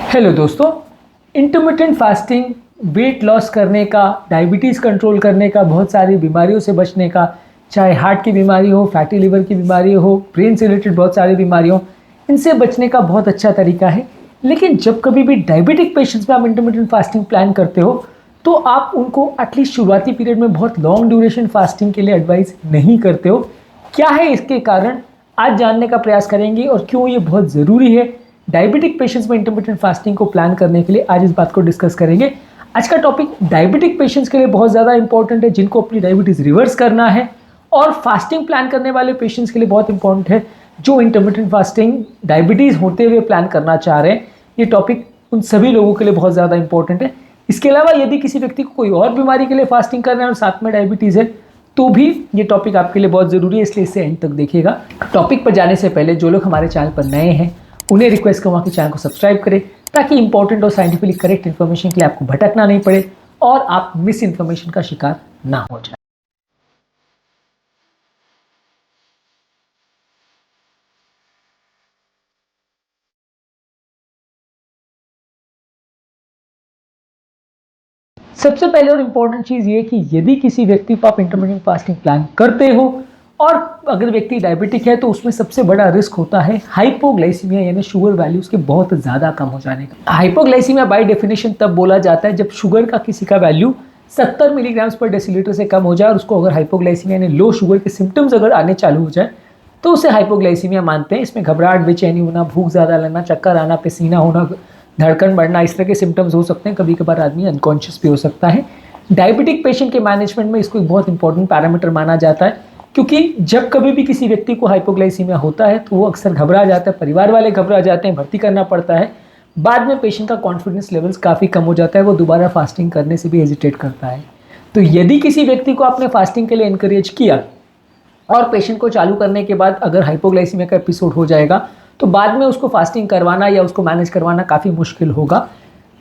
Hello दोस्तों, intermittent fasting weight loss करने का, डायबिटीज़ कंट्रोल करने का, बहुत सारी बीमारियों से बचने का, चाहे हार्ट की बीमारी हो, फैटी लिवर की बीमारी हो, ब्रेन से रिलेटेड बहुत सारी बीमारी हो, इनसे बचने का बहुत अच्छा तरीका है। लेकिन जब कभी भी डायबिटिक पेशेंट्स में आप इंटरमिटेंट फास्टिंग प्लान करते हो तो आप उनको एटलीस्ट शुरुआती पीरियड में बहुत लॉन्ग ड्यूरेशन फास्टिंग के लिए एडवाइस नहीं करते हो। क्या है इसके कारण, आज जानने का प्रयास करेंगे और क्यों ये बहुत ज़रूरी है डायबिटिक पेशेंट्स में इंटरमिटेंट फास्टिंग को प्लान करने के लिए। आज इस बात को डिस्कस करेंगे। आज का टॉपिक डायबिटिक पेशेंट्स के लिए बहुत ज़्यादा इंपॉर्टेंट है, जिनको अपनी डायबिटीज़ रिवर्स करना है, और फास्टिंग प्लान करने वाले पेशेंट्स के लिए बहुत इंपॉर्टेंट है जो इंटरमिटेंट फास्टिंग डायबिटीज़ होते हुए प्लान करना चाह रहे हैं। ये टॉपिक उन सभी लोगों के लिए बहुत ज़्यादा इंपॉर्टेंट है। इसके अलावा यदि किसी व्यक्ति को कोई और बीमारी के लिए फास्टिंग करना है और साथ में डायबिटीज़ है तो भी ये टॉपिक आपके लिए बहुत ज़रूरी है, इसलिए इसे एंड तक देखिएगा। टॉपिक पर जाने से पहले जो लोग हमारे चैनल पर नए हैं उन्हें रिक्वेस्ट करूँगा कि चैनल को सब्सक्राइब करें, ताकि इंपॉर्टेंट और साइंटिफिकली करेक्ट इन्फॉर्मेशन के लिए आपको भटकना नहीं पड़े और आप मिस इन्फॉर्मेशन का शिकार ना हो जाए। सबसे पहले और इम्पोर्टेंट चीज़ ये कि यदि किसी व्यक्ति को आप इंटरमिटेंट फास्टिंग प्लान करते हो और अगर व्यक्ति डायबिटिक है तो उसमें सबसे बड़ा रिस्क होता है हाइपोग्लाइसीमिया, यानी शुगर वैल्यूज़ के बहुत ज़्यादा कम हो जाने का। हाइपोग्लाइसीमिया बाय डेफिनेशन तब बोला जाता है जब शुगर का किसी का वैल्यू 70 मिलीग्राम्स पर डेसीलीटर से कम हो जाए और उसको अगर हाइपोग्लाइसीमिया यानी लो शुगर के सिम्टम्स अगर आने चालू हो जाए तो उसे हाइपोग्लाइसीमिया मानते हैं। इसमें घबराहट, बेचैनी होना, भूख ज़्यादा लगना, चक्कर आना, पसीना होना, धड़कन बढ़ना, इस तरह के सिम्टम्स हो सकते हैं। कभी कभार आदमी अनकॉन्शियस भी हो सकता है। डायबिटिक पेशेंट के मैनेजमेंट में इसको एक बहुत इंपॉर्टेंट पैरामीटर माना जाता है, क्योंकि जब कभी भी किसी व्यक्ति को हाइपोग्लाइसीमिया होता है तो वो अक्सर घबरा जाता है, परिवार वाले घबरा जाते हैं, भर्ती करना पड़ता है। बाद में पेशेंट का कॉन्फिडेंस लेवल्स काफ़ी कम हो जाता है, वो दोबारा फास्टिंग करने से भी हेजिटेट करता है। तो यदि किसी व्यक्ति को आपने फास्टिंग के लिए इनकरेज किया और पेशेंट को चालू करने के बाद अगर हाइपोग्लाइसीमिया का एपिसोड हो जाएगा तो बाद में उसको फास्टिंग करवाना या उसको मैनेज करवाना काफ़ी मुश्किल होगा।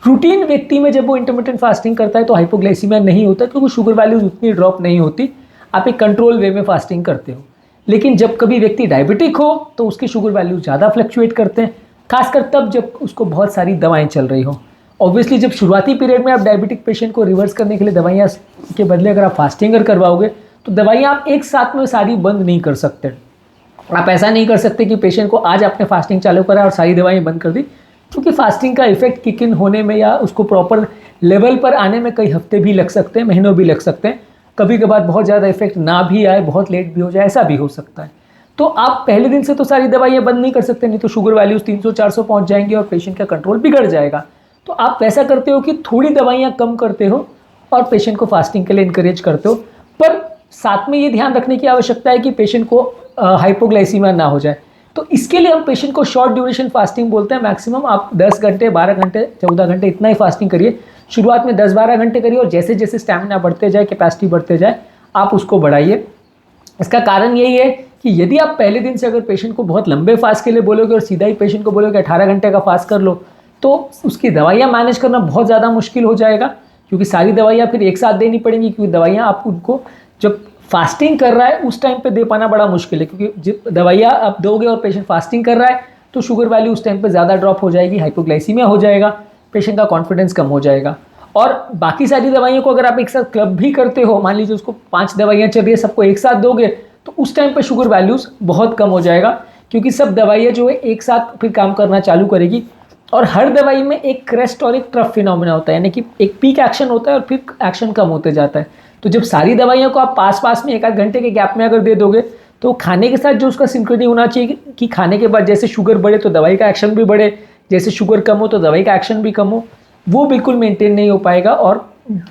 रूटीन व्यक्ति में जब वो इंटरमिटेंट फास्टिंग करता है तो हाइपोग्लाइसीमिया नहीं होता, क्योंकि शुगर वैल्यूज उतनी ड्रॉप नहीं होती, आप एक कंट्रोल वे में फास्टिंग करते हो। लेकिन जब कभी व्यक्ति डायबिटिक हो तो उसकी शुगर वैल्यूज ज़्यादा फ्लक्चुएट करते हैं, खासकर तब जब उसको बहुत सारी दवाएँ चल रही हो। ऑब्वियसली जब शुरुआती पीरियड में आप डायबिटिक पेशेंट को रिवर्स करने के लिए दवाइयाँ के बदले अगर आप फास्टिंग अगर करवाओगे तो दवाइयाँ आप एक साथ में सारी बंद नहीं कर सकते। आप ऐसा नहीं कर सकते कि पेशेंट को आज आपने फास्टिंग चालू करा और सारी दवाइयाँ बंद कर दी, क्योंकि फास्टिंग का इफेक्ट किक इन होने में या उसको प्रॉपर लेवल पर आने में कई हफ्ते भी लग सकते हैं, महीनों भी लग सकते हैं। कभी कभार बहुत ज़्यादा इफेक्ट ना भी आए, बहुत लेट भी हो जाए, ऐसा भी हो सकता है। तो आप पहले दिन से तो सारी दवाइयाँ बंद नहीं कर सकते, नहीं तो शुगर वैल्यूज़ 300-400 पहुँच जाएंगे और पेशेंट का कंट्रोल बिगड़ जाएगा। तो आप वैसा करते हो कि थोड़ी दवाइयाँ कम करते हो और पेशेंट को फास्टिंग के लिए इंकरेज करते हो, पर साथ में ये ध्यान रखने की आवश्यकता है कि पेशेंट को हाइपोग्लाइसीमिया ना हो जाए। तो इसके लिए हम पेशेंट को शॉर्ट ड्यूरेशन फास्टिंग बोलते हैं। मैक्सिमम आप 10 घंटे, 12 घंटे, 14 घंटे इतना ही फास्टिंग करिए। शुरुआत में 10-12 घंटे करिए और जैसे जैसे स्टैमिना बढ़ते जाए, कैपेसिटी बढ़ते जाए, आप उसको बढ़ाइए। इसका कारण यही है कि यदि आप पहले दिन से अगर पेशेंट को बहुत लंबे फास्ट के लिए बोलोगे और सीधा ही पेशेंट को बोलोगे 18 घंटे का फास्ट कर लो, तो उसकी दवाइयाँ मैनेज करना बहुत ज़्यादा मुश्किल हो जाएगा, क्योंकि सारी दवाइयाँ फिर एक साथ देनी पड़ेंगी। क्योंकि दवाइयाँ आप उनको जब फास्टिंग कर रहा है उस टाइम पे दे पाना बड़ा मुश्किल है, क्योंकि जब दवाइयाँ आप दोगे और पेशेंट फास्टिंग कर रहा है तो शुगर वैल्यू उस टाइम पे ज़्यादा ड्रॉप हो जाएगी, हाइपोग्लाइसीमिया हो जाएगा, पेशेंट का कॉन्फिडेंस कम हो जाएगा। और बाकी सारी दवाइयों को अगर आप एक साथ क्लब भी करते हो, मान लीजिए उसको 5 दवाइयाँ चल रही है, सबको एक साथ दोगे तो उस टाइम पे शुगर वैल्यूज़ बहुत कम हो जाएगा, क्योंकि सब दवाइयाँ जो है एक साथ फिर काम करना चालू करेगी। और हर दवाई में एक क्रेस्ट और एक ट्रफ फिनोमेना होता है, यानी कि एक पीक एक्शन होता है और फिर एक्शन कम होते जाता है। तो जब सारी दवाइयों को आप पास पास में 1-8 घंटे के गैप में अगर दे दोगे तो खाने के साथ जो उसका सिंक्रोनी होना चाहिए कि खाने के बाद जैसे शुगर बढ़े तो दवाई का एक्शन भी बढ़े, जैसे शुगर कम हो तो दवाई का एक्शन भी कम हो, वो बिल्कुल मेंटेन नहीं हो पाएगा। और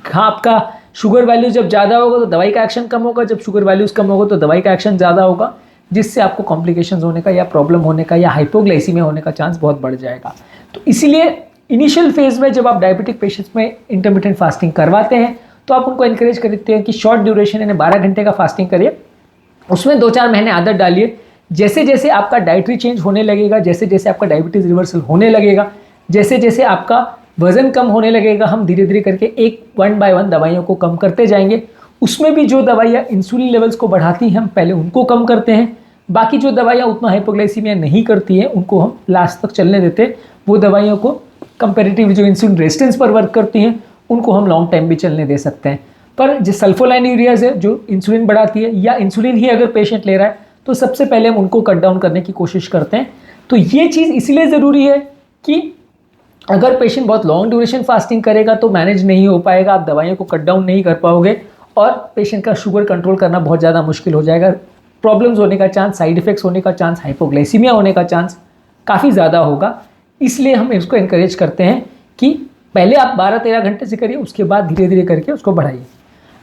हाँ, आपका शुगर वैल्यू जब ज़्यादा होगा तो दवाई का एक्शन कम होगा, जब शुगर वैल्यूज़ कम होगा तो दवाई का एक्शन ज़्यादा होगा, जिससे आपको कॉम्प्लिकेशंस होने का या प्रॉब्लम होने का या हाइपोग्लाइसीमिया होने का चांस बहुत बढ़ जाएगा। तो इसीलिए इनिशियल फेज़ में जब आप डायबिटिक पेशेंट्स में इंटरमिटेंट फास्टिंग करवाते हैं तो आप उनको इनकरेज करते हैं कि शॉर्ट ड्यूरेशन यानी 12 घंटे का फास्टिंग करिए, उसमें 2-4 महीने आदत डालिए। जैसे जैसे आपका डाइटरी चेंज होने लगेगा, जैसे जैसे आपका डायबिटीज़ रिवर्सल होने लगेगा, जैसे जैसे आपका वज़न कम होने लगेगा, हम धीरे धीरे करके 1 बाय 1 दवाइयों को कम करते जाएंगे। उसमें भी जो दवाइयाँ इंसुलिन लेवल्स को बढ़ाती हैं हम पहले उनको कम करते हैं, बाकी जो दवाइयाँ उतना हाइपोग्लाइसीमिया नहीं करती हैं उनको हम लास्ट तक चलने देते हैं, वो दवाइयों को कंपेरेटिव जो इंसुलिन रेजिस्टेंस पर वर्क करती हैं उनको हम लॉन्ग टाइम भी चलने दे सकते हैं। पर जो सल्फोलाइनयूरियाज है जो इंसुलिन बढ़ाती है, या इंसुलिन ही अगर पेशेंट ले रहा है तो सबसे पहले हम उनको कट डाउन करने की कोशिश करते हैं। तो ये चीज़ इसलिए ज़रूरी है कि अगर पेशेंट बहुत लॉन्ग ड्यूरेशन फास्टिंग करेगा तो मैनेज नहीं हो पाएगा, आप दवाइयों को कट डाउन नहीं कर पाओगे और पेशेंट का शुगर कंट्रोल करना बहुत ज़्यादा मुश्किल हो जाएगा। प्रॉब्लम्स होने का चांस, साइड इफेक्ट्स होने का चांस, हाइपोग्लाइसीमिया होने का चांस काफ़ी ज़्यादा होगा। इसलिए हम इसको इनकरेज करते हैं कि पहले आप 12-13 घंटे से करिए, उसके बाद धीरे धीरे करके उसको बढ़ाइए।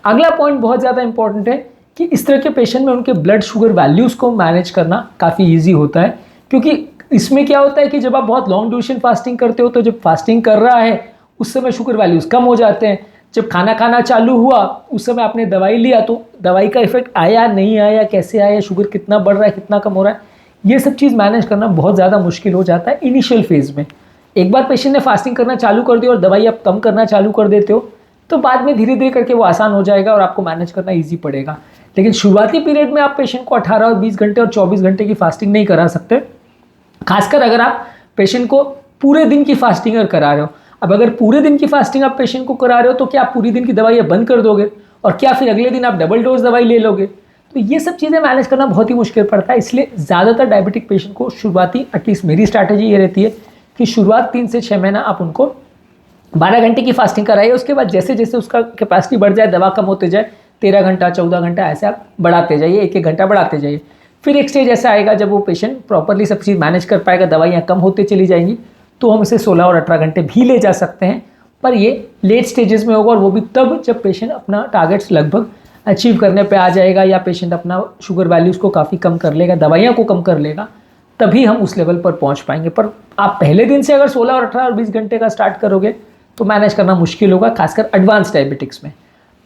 अगला पॉइंट बहुत ज़्यादा इंपॉर्टेंट है कि इस तरह के पेशेंट में उनके ब्लड शुगर वैल्यूज़ को मैनेज करना काफ़ी ईजी होता है, क्योंकि इसमें क्या होता है कि जब आप बहुत लॉन्ग ड्यूरेशन फास्टिंग करते हो तो जब फास्टिंग कर रहा है उस समय शुगर वैल्यूज़ कम हो जाते हैं। जब खाना खाना चालू हुआ उस समय आपने दवाई लिया तो दवाई का इफेक्ट आया नहीं आया, कैसे आया, शुगर कितना बढ़ रहा है, कितना कम हो रहा है, ये सब चीज़ मैनेज करना बहुत ज़्यादा मुश्किल हो जाता है इनिशियल फेज़ में। एक बार पेशेंट ने फास्टिंग करना चालू कर दिया और दवाई आप कम करना चालू कर देते हो तो बाद में धीरे धीरे करके वो आसान हो जाएगा और आपको मैनेज करना ईजी पड़ेगा। लेकिन शुरुआती पीरियड में आप पेशेंट को 18 और 20 घंटे और 24 घंटे की फास्टिंग नहीं करा सकते, खासकर अगर आप पेशेंट को पूरे दिन की फास्टिंग अगर करा रहे हो। अब अगर पूरे दिन की फास्टिंग आप पेशेंट को करा रहे हो तो क्या आप पूरी दिन की दवाइयाँ बंद कर दोगे और क्या फिर अगले दिन आप डबल डोज दवाई ले लोगे? तो ये सब चीज़ें मैनेज करना बहुत ही मुश्किल पड़ता है। इसलिए ज़्यादातर डायबिटिक पेशेंट को शुरुआती, एटलीस्ट मेरी स्ट्रैटेजी ये रहती है कि शुरुआत 3 से 6 महीना आप उनको 12 घंटे की फास्टिंग कराइए। उसके बाद जैसे जैसे उसका कैपेसिटी बढ़ जाए, दवा कम होते जाए, 13 घंटा 14 घंटा ऐसे आप बढ़ाते जाइए, 1-1 घंटा बढ़ाते जाइए। फिर एक स्टेज ऐसा आएगा जब वो पेशेंट प्रॉपरली सब चीज़ मैनेज कर पाएगा, दवाइयाँ कम होते चली जाएंगी, तो हम इसे 16 और 18 घंटे भी ले जा सकते हैं। पर ये लेट स्टेजेस में होगा और वो भी तब जब पेशेंट अपना टारगेट्स लगभग अचीव करने पे आ जाएगा या पेशेंट अपना शुगर वैल्यूज़ को काफ़ी कम कर लेगा, दवाइयाँ को कम कर लेगा, तभी हम उस लेवल पर पहुँच पाएंगे। पर आप पहले दिन से अगर 16 और 18 और 20 घंटे का स्टार्ट करोगे तो मैनेज करना मुश्किल होगा, खासकर एडवांस डायबिटिक्स में।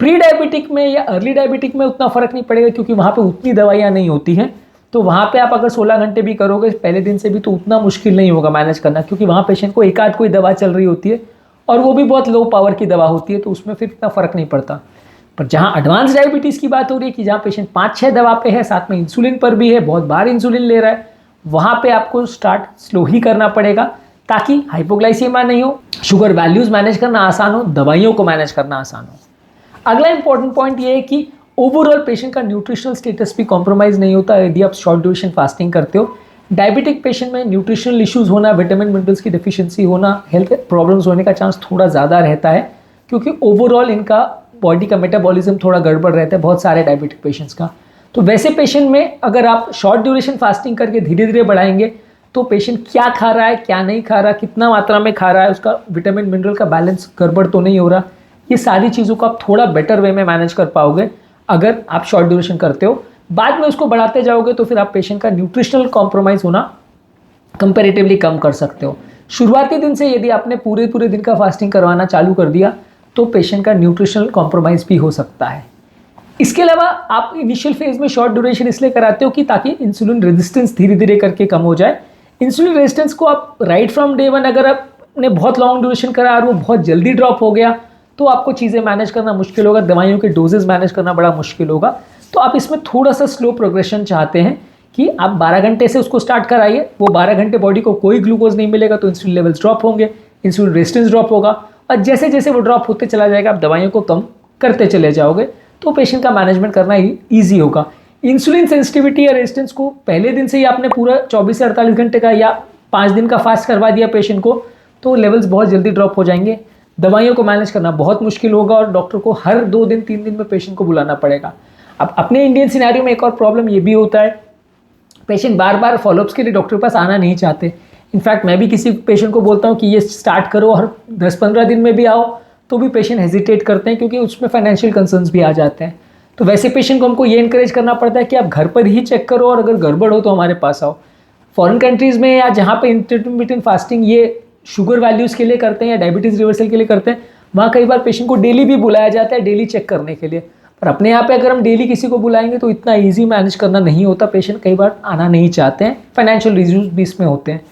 प्री डायबिटिक में या अर्ली डायबिटिक में उतना फ़र्क नहीं पड़ेगा क्योंकि वहाँ पे उतनी दवाइयाँ नहीं होती हैं। तो वहाँ पे आप अगर 16 घंटे भी करोगे पहले दिन से भी तो उतना मुश्किल नहीं होगा मैनेज करना, क्योंकि वहाँ पेशेंट को एक आध कोई दवा चल रही होती है और वो भी बहुत लो पावर की दवा होती है, तो उसमें फिर इतना फ़र्क नहीं पड़ता। पर जहाँ एडवांस डायबिटीज़ की बात हो रही है कि जहाँ पेशेंट 5-6 दवा पे है, साथ में इंसुलिन पर भी है, बहुत बार इंसुलिन ले रहा है, वहाँ पे आपको स्टार्ट स्लो ही करना पड़ेगा ताकि हाइपोग्लाइसीमिया नहीं हो, शुगर वैल्यूज़ मैनेज करना आसान हो, दवाइयों को मैनेज करना आसान हो। अगला इंपॉर्टेंट पॉइंट ये है कि ओवरऑल पेशेंट का न्यूट्रिशनल स्टेटस भी कॉम्प्रोमाइज़ नहीं होता यदि आप शॉर्ट ड्यूरेशन फास्टिंग करते हो। डायबिटिक पेशेंट में न्यूट्रिशनल इश्यूज़ होना, विटामिन मिनरल्स की डेफिशिएंसी होना, हेल्थ प्रॉब्लम्स होने का चांस थोड़ा ज़्यादा रहता है, क्योंकि ओवरऑल इनका बॉडी का मेटाबॉलिज्म थोड़ा गड़बड़ रहता है बहुत सारे डायबिटिक पेशेंट्स का। तो वैसे पेशेंट में अगर आप शॉर्ट ड्यूरेशन फास्टिंग करके धीरे धीरे बढ़ाएंगे तो पेशेंट क्या खा रहा है, क्या नहीं खा रहा, कितना मात्रा में खा रहा है, उसका विटामिन मिनरल का बैलेंस गड़बड़ तो नहीं हो रहा, ये सारी चीज़ों को आप थोड़ा बेटर वे में मैनेज कर पाओगे अगर आप शॉर्ट ड्यूरेशन करते हो। बाद में उसको बढ़ाते जाओगे तो फिर आप पेशेंट का न्यूट्रिशनल कॉम्प्रोमाइज़ होना कंपैरेटिवली कम कर सकते हो। शुरुआती दिन से यदि आपने पूरे दिन का फास्टिंग करवाना चालू कर दिया तो पेशेंट का न्यूट्रिशनल कॉम्प्रोमाइज़ भी हो सकता है। इसके अलावा आप इनिशियल फेज में शॉर्ट ड्यूरेशन इसलिए कराते हो कि ताकि इंसुलिन रेजिस्टेंस धीरे धीरे करके कम हो जाए। इंसुलिन रेजिस्टेंस को आप राइट फ्रॉम डे वन अगर आपने बहुत लॉन्ग ड्यूरेशन करा और वो बहुत जल्दी ड्रॉप हो गया तो आपको चीज़ें मैनेज करना मुश्किल होगा, दवाइयों के डोजेस मैनेज करना बड़ा मुश्किल होगा। तो आप इसमें थोड़ा सा स्लो प्रोग्रेशन चाहते हैं कि आप 12 घंटे से उसको स्टार्ट कराइए, वो 12 घंटे बॉडी को कोई ग्लूकोज नहीं मिलेगा तो इंसुलिन लेवल्स ड्रॉप होंगे, इंसुलिन रेजिस्टेंस ड्रॉप होगा और जैसे जैसे वो ड्रॉप होते चला जाएगा आप दवाइयों को कम करते चले जाओगे तो पेशेंट का मैनेजमेंट करना ईजी होगा। इंसुलिन सेंसिटिविटी या रेजिस्टेंस को पहले दिन से ही आपने पूरा 24 से 48 घंटे का या 5 दिन का फास्ट करवा दिया पेशेंट को तो लेवल्स बहुत जल्दी ड्रॉप हो जाएंगे, दवाइयों को मैनेज करना बहुत मुश्किल होगा और डॉक्टर को हर 2 दिन 3 दिन में पेशेंट को बुलाना पड़ेगा। अब अपने इंडियन सिनेरियो में एक और प्रॉब्लम ये भी होता है, पेशेंट बार बार फॉलोअप्स के लिए डॉक्टर के पास आना नहीं चाहते। इनफैक्ट मैं भी किसी पेशेंट को बोलता हूँ कि ये स्टार्ट करो और 10-15 दिन में भी आओ तो भी पेशेंट हेजिटेट करते हैं क्योंकि उसमें फाइनेंशियल कंसर्न्स भी आ जाते हैं। तो वैसे पेशेंट को हमको ये इंकरेज करना पड़ता है कि आप घर पर ही चेक करो और अगर गड़बड़ हो तो हमारे पास आओ। फॉरेन कंट्रीज़ में या जहाँ पे इंटरमिटेंट फास्टिंग ये शुगर वैल्यूज़ के लिए करते हैं या डायबिटीज़ रिवर्सल के लिए करते हैं, वहाँ कई बार पेशेंट को डेली भी बुलाया जाता है डेली चेक करने के लिए। पर अपने यहाँ पे अगर हम डेली किसी को बुलाएंगे तो इतना ईजी मैनेज करना नहीं होता, पेशेंट कई बार आना नहीं चाहते हैं, फाइनेंशियल रीजंस भी इसमें होते हैं।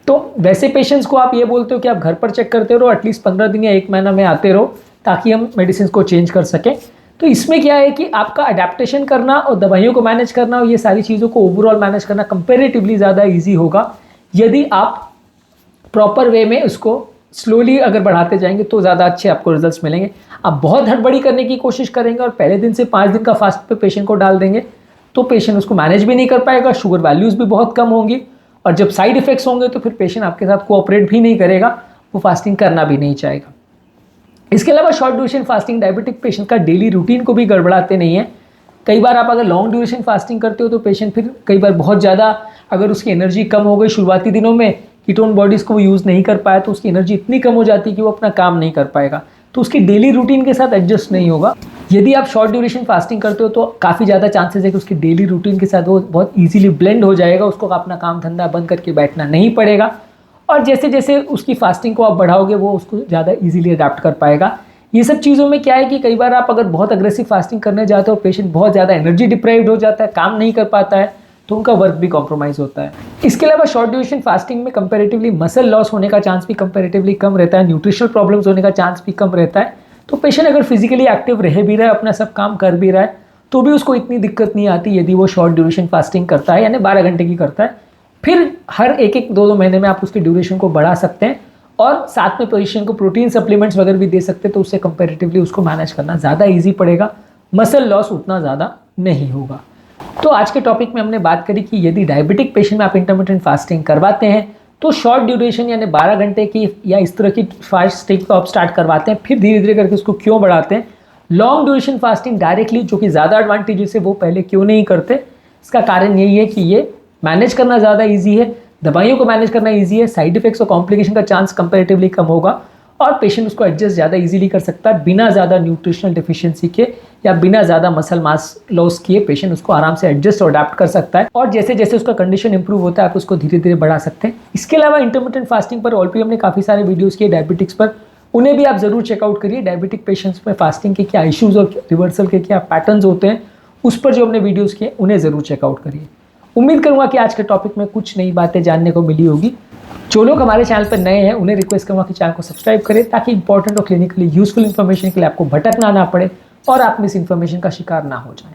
तो वैसे पेशेंट्स को आप ये बोलते हो कि आप घर पर चेक करते रहो, एटलीस्ट 15 दिन या 1 महीना में आते रहो ताकि हम मेडिसिन को चेंज कर सकें। तो इसमें क्या है कि आपका अडेप्टेशन करना और दवाइयों को मैनेज करना और ये सारी चीज़ों को ओवरऑल मैनेज करना कंपेरेटिवली ज़्यादा ईजी होगा यदि आप प्रॉपर वे में उसको स्लोली अगर बढ़ाते जाएंगे तो ज़्यादा अच्छे आपको रिजल्ट्स मिलेंगे। आप बहुत हड़बड़ी करने की कोशिश करेंगे और पहले दिन से 5 दिन का फास्ट पे पेशेंट को डाल देंगे तो पेशेंट उसको मैनेज भी नहीं कर पाएगा, शुगर वैल्यूज़ भी बहुत कम होंगी और जब साइड इफेक्ट्स होंगे तो फिर पेशेंट आपके साथ कोऑपरेट भी नहीं करेगा, वो फास्टिंग करना भी नहीं चाहेगा। इसके अलावा short duration fasting diabetic patient का डेली रूटीन को भी गड़बड़ाते नहीं है। कई बार आप अगर लॉन्ग ड्यूरेशन फास्टिंग करते हो तो पेशेंट फिर कई बार बहुत ज़्यादा अगर उसकी एनर्जी कम हो गई शुरुआती दिनों में, कीटोन बॉडीज़ को वो यूज़ नहीं कर पाया तो उसकी एनर्जी इतनी कम हो जाती है कि वो अपना काम नहीं कर पाएगा, तो उसकी डेली रूटीन के साथ एडजस्ट नहीं होगा। यदि आप शॉर्ट ड्यूरेशन फास्टिंग करते हो तो काफ़ी ज़्यादा चांसेस है कि उसकी डेली रूटीन के साथ वो बहुत ईजिली ब्लेंड हो जाएगा, उसको अपना काम धंधा बंद करके बैठना नहीं पड़ेगा और जैसे जैसे उसकी फास्टिंग को आप बढ़ाओगे वो उसको ज़्यादा ईजिली अडाप्ट कर पाएगा। ये सब चीज़ों में क्या है कि कई बार आप अगर बहुत अग्रेसिव फास्टिंग करने जाते हो, पेशेंट बहुत ज़्यादा एनर्जी डिप्राइव्ड हो जाता है, काम नहीं कर पाता है, तो उनका वर्क भी कॉम्प्रोमाइज़ होता है। इसके अलावा शॉर्ट ड्यूरेशन फास्टिंग में कंपैरेटिवली मसल लॉस होने का चांस भी कंपैरेटिवली कम रहता है, न्यूट्रिशनल प्रॉब्लम्स होने का चांस भी कम रहता है। तो पेशेंट अगर फिजिकली एक्टिव रह भी रहा है, अपना सब काम कर भी रहा है, तो भी उसको इतनी दिक्कत नहीं आती यदि वो शॉर्ट ड्यूरेशन फास्टिंग करता है, यानी 12 घंटे की करता है। फिर हर एक 2 महीने में आप उसकी ड्यूरेशन को बढ़ा सकते हैं और साथ में पेशेंट को प्रोटीन सप्लीमेंट्स वगैरह भी दे सकते हैं, तो उससे कंपैरेटिवली उसको मैनेज करना ज़्यादा ईजी पड़ेगा, मसल लॉस उतना ज़्यादा नहीं होगा। तो आज के टॉपिक में हमने बात करी कि यदि डायबिटिक पेशेंट में आप इंटरमिटेंट फास्टिंग करवाते हैं तो शॉर्ट ड्यूरेशन यानी 12 घंटे की या इस तरह की फास्टिंग को आप स्टार्ट करवाते हैं, फिर धीरे धीरे करके उसको क्यों बढ़ाते हैं। लॉन्ग ड्यूरेशन फास्टिंग डायरेक्टली जो कि ज़्यादा एडवांटेजेस है वो पहले क्यों नहीं करते, इसका कारण यही है कि ये मैनेज करना ज़्यादा ईजी है, दवाइयों को मैनेज करना ईजी है, साइड इफेक्ट्स और कॉम्प्लिकेशन का चांस कंपैरेटिवली कम होगा और पेशेंट उसको एडजस्ट ज़्यादा इजीली कर सकता है बिना ज़्यादा न्यूट्रिशनल डिफिशियंसी के या बिना ज़्यादा मसल मास लॉस किए। पेशेंट उसको आराम से एडजस्ट और अडेप्ट कर सकता है और जैसे जैसे उसका कंडीशन इंप्रूव होता है आप उसको धीरे धीरे बढ़ा सकते हैं। इसके अलावा इंटरमिटेंट फास्टिंग पर ऑलरेडी हमने काफ़ी सारे वीडियोज़ किए डायबिटिक्स पर, उन्हें भी आप ज़रूर चेकआउट करिए। डायबिटिक पेशेंट्स में फास्टिंग के क्या इश्यूज़ और रिवर्सल के क्या पैटर्न्स होते हैं उस पर जो हमने वीडियोज़ किए उन्हें ज़रूर चेकआउट करिए। उम्मीद करूंगा कि आज के टॉपिक में कुछ नई बातें जानने को मिली होगी। जो लोग हमारे चैनल पर नए हैं उन्हें रिक्वेस्ट करूंगा कि चैनल को सब्सक्राइब करें ताकि इंपॉर्टेंट और क्लिनिकली यूजफुल इन्फॉर्मेशन के लिए आपको भटकना ना पड़े और आप मिस इन्फॉर्मेशन का शिकार ना हो जाएं।